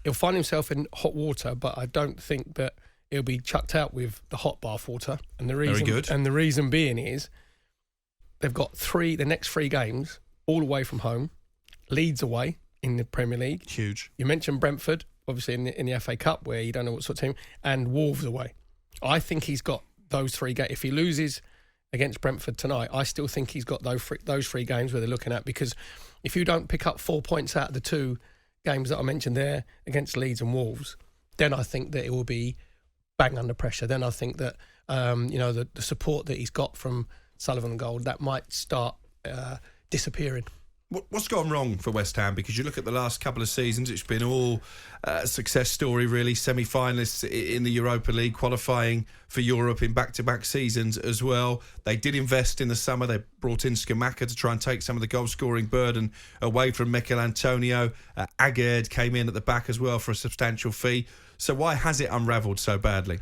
he'll find himself in hot water, but I don't think that he'll be chucked out with the hot bath water. And the reason, Very good. And the reason being is they've got the next 3 games all away from home, Leeds away in the Premier League. Huge. You mentioned Brentford, obviously in the FA Cup, where you don't know what sort of team, and Wolves away. I think he's got those 3 games. If he loses against Brentford tonight, I still think he's got those 3 games where they're looking at, because if you don't pick up 4 points out of the 2 games that I mentioned there against Leeds and Wolves, then I think that it will be bang under pressure. Then I think that the support that he's got from Sullivan and Gold, that might start disappearing. What's gone wrong for West Ham? Because you look at the last couple of seasons, it's been all a success story, really. Semi-finalists in the Europa League, qualifying for Europe in back-to-back seasons as well. They did invest in the summer. They brought in Scamacca to try and take some of the goal-scoring burden away from McElhenney. Agard came in at the back as well for a substantial fee. So why has it unravelled so badly?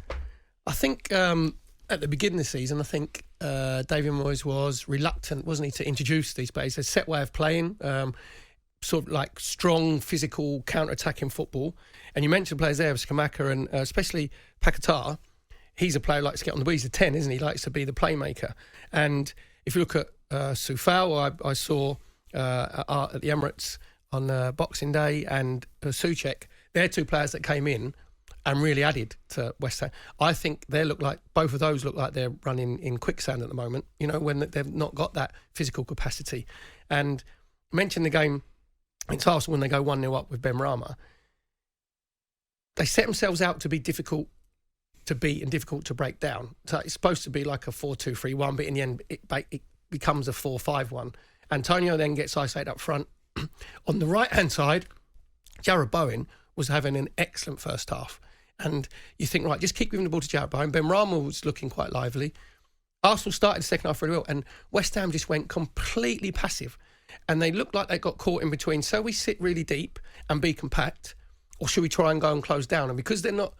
I think at the beginning of the season, I think David Moyes was reluctant, wasn't he, to introduce these players. A set way of playing, sort of like strong, physical, counter-attacking football. And you mentioned players there, Scamacca and especially Paquetá. He's a player who likes to get on the ball. He's a 10, isn't he? He likes to be the playmaker. And if you look at Soufal, I saw at the Emirates on Boxing Day, and Souček, they're 2 players that came in and really added to West Ham. I think both of those look like they're running in quicksand at the moment, when they've not got that physical capacity. And mention the game against Arsenal when they go 1-0 up with Benrahma. They set themselves out to be difficult to beat and difficult to break down. So it's supposed to be like a 4-2-3-1, but in the end it becomes a 4-5-1. Antonio then gets isolated up front. On the right-hand side, Jarrod Bowen was having an excellent first half. And you think, right, just keep giving the ball to Jarrod Bowen. Benrahma was looking quite lively. Arsenal started the second half really well, and West Ham just went completely passive. And they looked like they got caught in between. So we sit really deep and be compact, or should we try and go and close down? And because they're not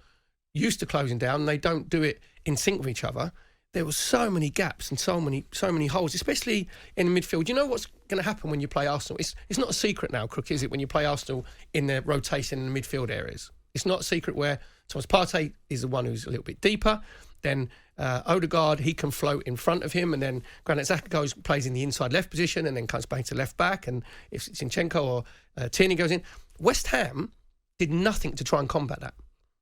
used to closing down, they don't do it in sync with each other. There were so many gaps and so many holes, especially in the midfield. You know what's going to happen when you play Arsenal? It's not a secret now, Crook, is it, when you play Arsenal in their rotation in the midfield areas? It's not a secret where Thomas Partey is the one who's a little bit deeper. Then Odegaard, he can float in front of him, and then Granit Xhaka plays in the inside left position and then comes back to left back. And if Zinchenko or Tierney goes in, West Ham did nothing to try and combat that.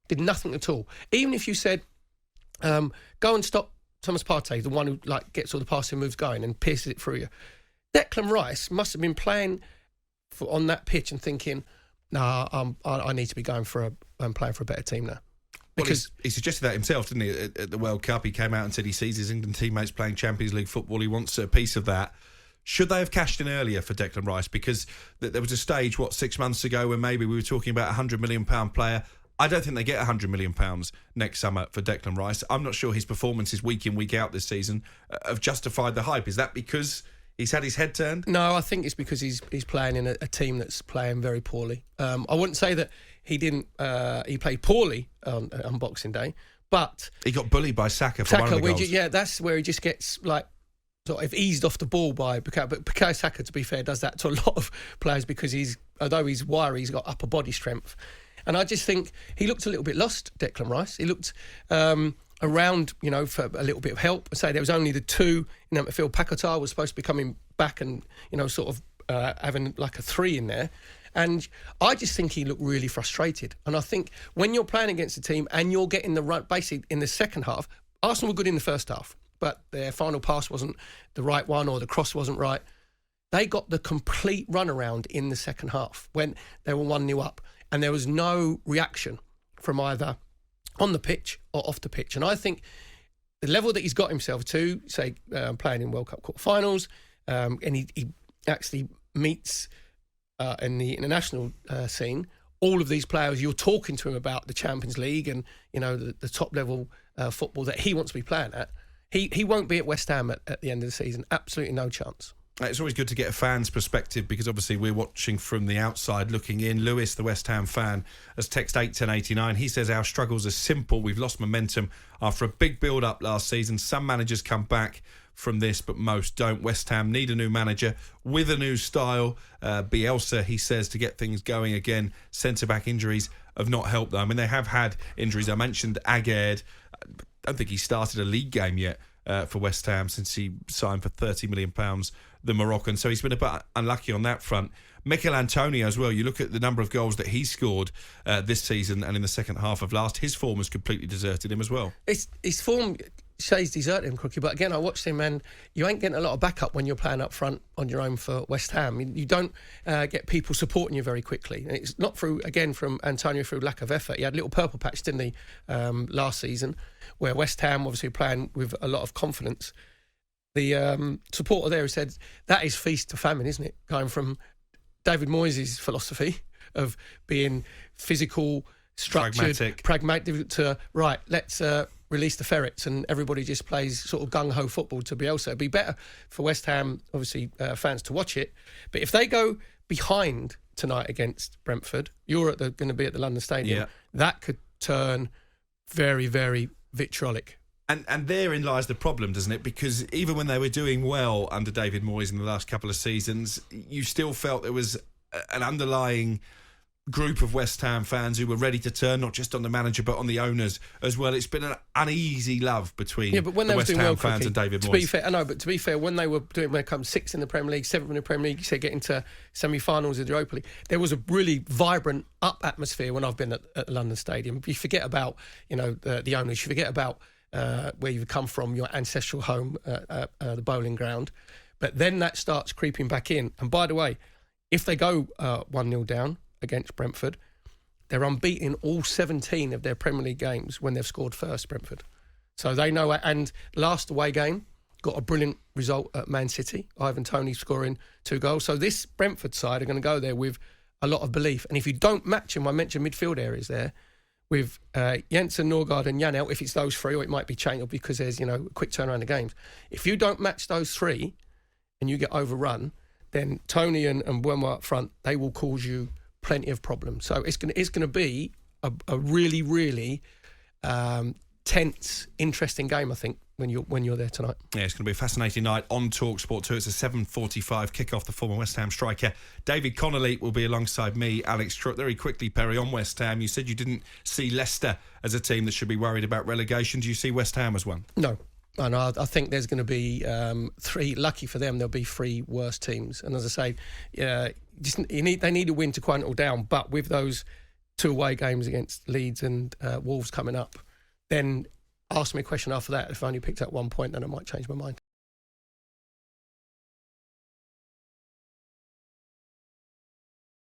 Did nothing at all. Even if you said, go and stop Thomas Partey, the one who gets all the passing moves going and pierces it through you. Declan Rice must have been playing on that pitch and thinking, I need to be going I'm playing for a better team now. Because he suggested that himself, didn't he? At the World Cup, he came out and said he sees his England teammates playing Champions League football. He wants a piece of that. Should they have cashed in earlier for Declan Rice? Because there was a stage, 6 months ago, when maybe we were talking about a £100 million player. I don't think they get £100 million next summer for Declan Rice. I'm not sure his performances week in, week out this season have justified the hype. Is that because he's had his head turned? No, I think it's because he's playing in a team that's playing very poorly. I wouldn't say that he didn't. He played poorly on Boxing Day, but he got bullied by Saka for one of the goals. That's where he just gets sort of eased off the ball by Bukayo. But Bukayo Saka, to be fair, does that to a lot of players because although he's wiry, he's got upper body strength. And I just think he looked a little bit lost, Declan Rice. He looked around, for a little bit of help. I say there was only the 2 in that midfield. Paquetá was supposed to be coming back and, sort of having like a 3 in there. And I just think he looked really frustrated. And I think when you're playing against a team and you're getting the run, basically in the second half, Arsenal were good in the first half, but their final pass wasn't the right one or the cross wasn't right. They got the complete runaround in the second half when they were 1-0 up. And there was no reaction from either on the pitch or off the pitch. And I think the level that he's got himself to, say, playing in World Cup quarterfinals, and he actually meets in the international scene, all of these players, you're talking to him about the Champions League and, the top level football that he wants to be playing at. He won't be at West Ham at the end of the season. Absolutely no chance. It's always good to get a fan's perspective because obviously we're watching from the outside looking in. Lewis, the West Ham fan, has texted 81089. He says our struggles are simple. We've lost momentum after a big build-up last season. Some managers come back from this, but most don't. West Ham need a new manager with a new style. Bielsa, he says, to get things going again. Centre-back injuries have not helped them. I mean, they have had injuries. I mentioned Aguerd. I don't think he started a league game yet for West Ham since he signed for £30 million, the Moroccan. So he's been a bit unlucky on that front. McElhenney as well. You look at the number of goals that he scored this season and in the second half of last. His form has completely deserted him as well. His form says deserted him, Crookie. But again, I watched him, and you ain't getting a lot of backup when you're playing up front on your own for West Ham. You don't get people supporting you very quickly. And it's not from Antonio through lack of effort. He had a little purple patch, didn't he, last season, where West Ham obviously playing with a lot of confidence. The supporter there said that is feast to famine, isn't it? Going from David Moyes' philosophy of being physical, structured, pragmatic to, right, let's release the ferrets and everybody just plays sort of gung-ho football to Bielsa. It'd be better for West Ham, obviously, fans to watch it. But if they go behind tonight against Brentford, you're going to be at the London Stadium, that could turn very, very vitriolic. And therein lies the problem, doesn't it? Because even when they were doing well under David Moyes in the last couple of seasons, you still felt there was an underlying group of West Ham fans who were ready to turn, not just on the manager, but on the owners as well. It's been an uneasy love between but when the they West were doing Ham well, fans and David Moyes. To be fair, I know, but to be fair, when they were doing, when it comes 6th in the Premier League, 7th in the Premier League, you say getting to semi-finals of the Europa League, there was a really vibrant up atmosphere when I've been at the London Stadium. You forget about, the owners, you forget about where you've come from, your ancestral home, the bowling ground. But then that starts creeping back in. And by the way, if they go 1-0 down against Brentford, they're unbeaten all 17 of their Premier League games when they've scored first, Brentford. So they know. And last away game, got a brilliant result at Man City. Ivan Toney scoring 2 goals. So this Brentford side are going to go there with a lot of belief. And if you don't match them, I mentioned midfield areas there, with Jensen, Norgard and Janelt, if it's those three, or it might be changed because there's, a quick turnaround of games. If you don't match those three and you get overrun, then Toney and Mbeumo up front, they will cause you plenty of problems. So it's going to be a really, really tense, interesting game, I think, when you're there tonight. Yeah, it's going to be a fascinating night on talkSPORT 2. It's a 7:45 kick-off. The former West Ham striker David Connolly will be alongside me, Alex Crook. Very quickly, Perry, on West Ham, you said you didn't see Leicester as a team that should be worried about relegation. Do you see West Ham as one? No. And I think there's going to be 3. Lucky for them, there'll be 3 worse teams. And as I say, they need a win to quadruple down. But with those 2 away games against Leeds and Wolves coming up, then ask me a question after that. If I only picked up 1 point, then I might change my mind.